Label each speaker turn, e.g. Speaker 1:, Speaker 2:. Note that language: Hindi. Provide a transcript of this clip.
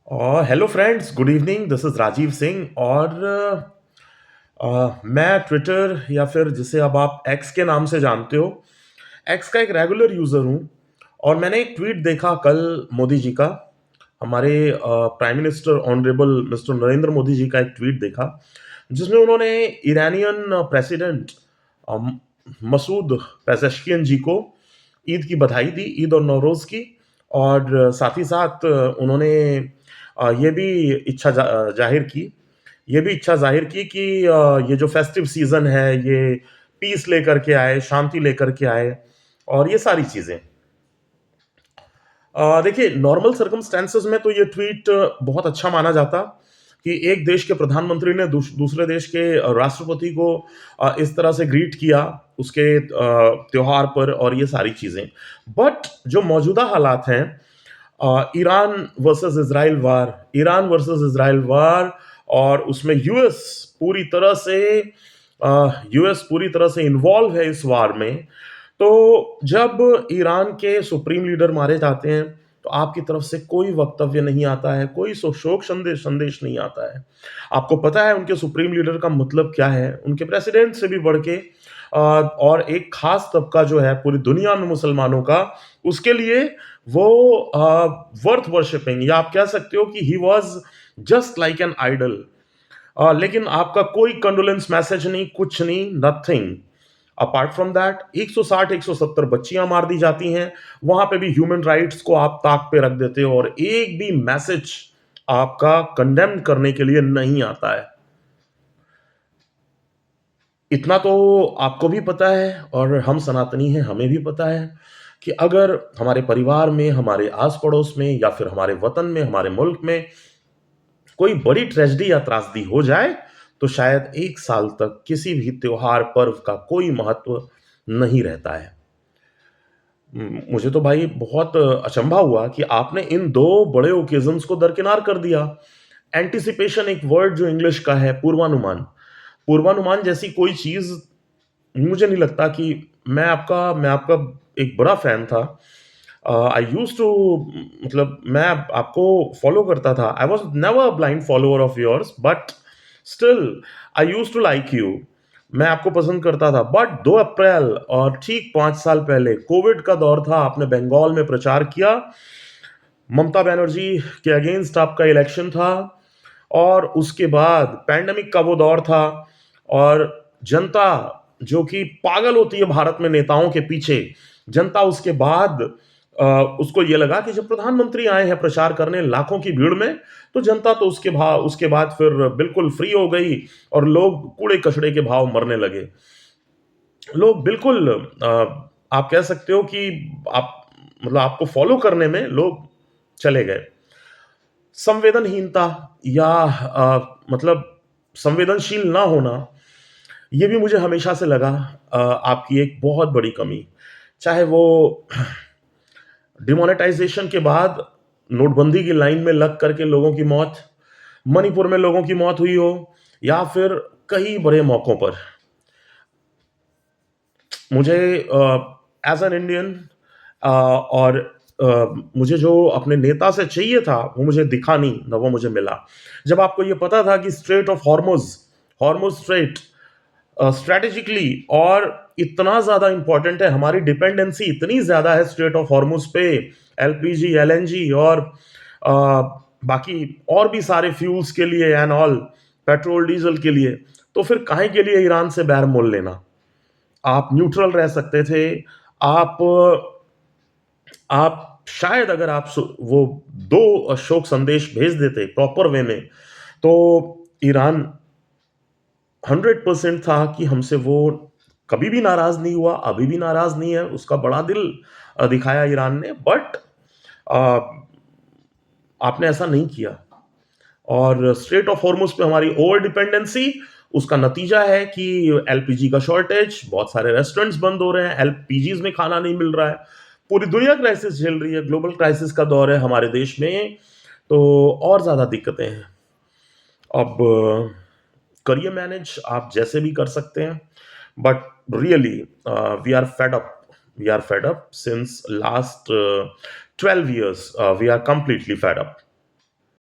Speaker 1: Hello friends, good evening. This is Rajiv Singh और मैं ट्विटर या फिर जिसे अब आप एक्स के नाम से जानते हो, एक्स का एक रेगुलर यूज़र हूँ। और मैंने एक ट्वीट देखा कल मोदी जी का, हमारे prime minister honourable mister Narendra Modi ji का एक ट्वीट देखा, जिसमें उन्होंने Iranian president Masoud Pezeshkian ji को ईद की बधाई दी, ईद और नवरोज़ की। और साथ ही साथ उन्होंने ये भी जाहिर की ये भी इच्छा जाहिर की कि ये जो फेस्टिव सीजन है ये पीस लेकर के आए, शांति लेकर के आए और ये सारी चीजें। देखिए, नॉर्मल सर्कमस्टेंसेस में तो ये ट्वीट बहुत अच्छा माना जाता कि एक देश के प्रधानमंत्री ने दूसरे देश के राष्ट्रपति को इस तरह से ग्रीट किया उसके त्योहार पर और ये सारी चीजें। बट जो मौजूदा हालात हैं, ईरान वर्सेस इजराइल वार, और उसमें यूएस पूरी तरह से इन्वॉल्व है इस वार में। तो जब ईरान के सुप्रीम लीडर मारे जाते हैं तो आपकी तरफ से कोई वक्तव्य नहीं आता है, कोई शोक संदेश संदेश नहीं आता है। आपको पता है उनके सुप्रीम लीडर का मतलब क्या है, उनके प्रेसिडेंट से भी बढ़ के और एक खास तबका जो है पूरी दुनिया में मुसलमानों का, उसके लिए वो वर्थ वर्शिपिंग, या आप कह सकते हो कि he was just like an idol. लेकिन आपका कोई कंडोलेंस मैसेज नहीं, कुछ नहीं, नथिंग। अपार्ट फ्रॉम दैट 160 170 बच्चियां मार दी जाती हैं। वहां पे भी ह्यूमन राइट्स को आप ताक पे रख देते हो और एक भी मैसेज आपका कंडेम करने के लिए नहीं आता है। इतना तो आपको भी पता है और हम सनातनी हैं, हमें भी पता है कि अगर हमारे परिवार में, हमारे आस पड़ोस में या फिर हमारे वतन में, हमारे मुल्क में कोई बड़ी ट्रेजेडी या त्रासदी हो जाए तो शायद एक साल तक किसी भी त्योहार पर्व का कोई महत्व नहीं रहता है। मुझे तो भाई बहुत अचंभा हुआ कि आपने इन दो बड़े ओकेजन्स को दरकिनार कर दिया। एंटिसिपेशन एक वर्ड जो इंग्लिश का है, पूर्वानुमान। पूर्वानुमान जैसी कोई चीज, मुझे नहीं लगता कि मैं आपका एक बड़ा फैन था। आई यूज टू, मतलब मैं आपको फॉलो करता था। I was never blind follower of yours, but still I use to like you. मैं आपको पसंद करता था। बट 2 अप्रैल और ठीक 5 साल पहले कोविड का दौर था, आपने बंगाल में प्रचार किया, ममता बनर्जी के अगेंस्ट आपका इलेक्शन था, और उसके बाद पैंडेमिक का वो दौर था। और जनता जो कि पागल होती है भारत में नेताओं के पीछे, जनता उसके बाद उसको ये लगा कि जब प्रधानमंत्री आए हैं प्रचार करने लाखों की भीड़ में, तो जनता तो उसके बाद फिर बिल्कुल फ्री हो गई और लोग कूड़े कचड़े के भाव मरने लगे। लोग बिल्कुल आप कह सकते हो कि आप, मतलब आपको फॉलो करने में लोग चले गए। संवेदनहीनता या मतलब संवेदनशील ना होना, ये भी मुझे हमेशा से लगा आपकी एक बहुत बड़ी कमी। चाहे वो डिमोनेटाइजेशन के बाद नोटबंदी की लाइन में लग करके लोगों की मौत, मणिपुर में लोगों की मौत हुई हो, या फिर कई बड़े मौकों पर, मुझे एज एन इंडियन और मुझे जो अपने नेता से चाहिए था वो मुझे दिखा नहीं, ना वो मुझे मिला। जब आपको ये पता था कि straight of Hormuz, Hormuz strait strategically और इतना ज्यादा इंपॉर्टेंट है, हमारी डिपेंडेंसी इतनी ज्यादा है स्ट्रेट ऑफ हॉर्मुज पे, एलपीजी, एलएनजी और अ, बाकी और भी सारे फ्यूल्स के लिए एंड ऑल, पेट्रोल डीजल के लिए, तो फिर काहे के लिए ईरान से बैर मोल लेना? आप न्यूट्रल रह सकते थे। आप आप शायद अगर आप वो दो अशोक संदेश भेज देते प्रॉपर वे में, तो ईरान 100% था कि हमसे वो कभी भी नाराज नहीं हुआ, अभी भी नाराज नहीं है। उसका बड़ा दिल दिखाया ईरान ने, बट आपने ऐसा नहीं किया। और स्ट्रेट ऑफ हॉर्मुज पे हमारी ओवर डिपेंडेंसी, उसका नतीजा है कि एलपीजी का शॉर्टेज, बहुत सारे रेस्टोरेंट्स बंद हो रहे हैं, एलपीजीज में खाना नहीं मिल रहा है। पूरी दुनिया क्राइसिस झेल रही है, ग्लोबल क्राइसिस का दौर है हमारे देश में, तो और ज्यादा दिक्कतें हैं। अब करिए मैनेज आप जैसे भी कर सकते हैं, but really we are fed up, we are fed up since last 12 years, we are completely fed up.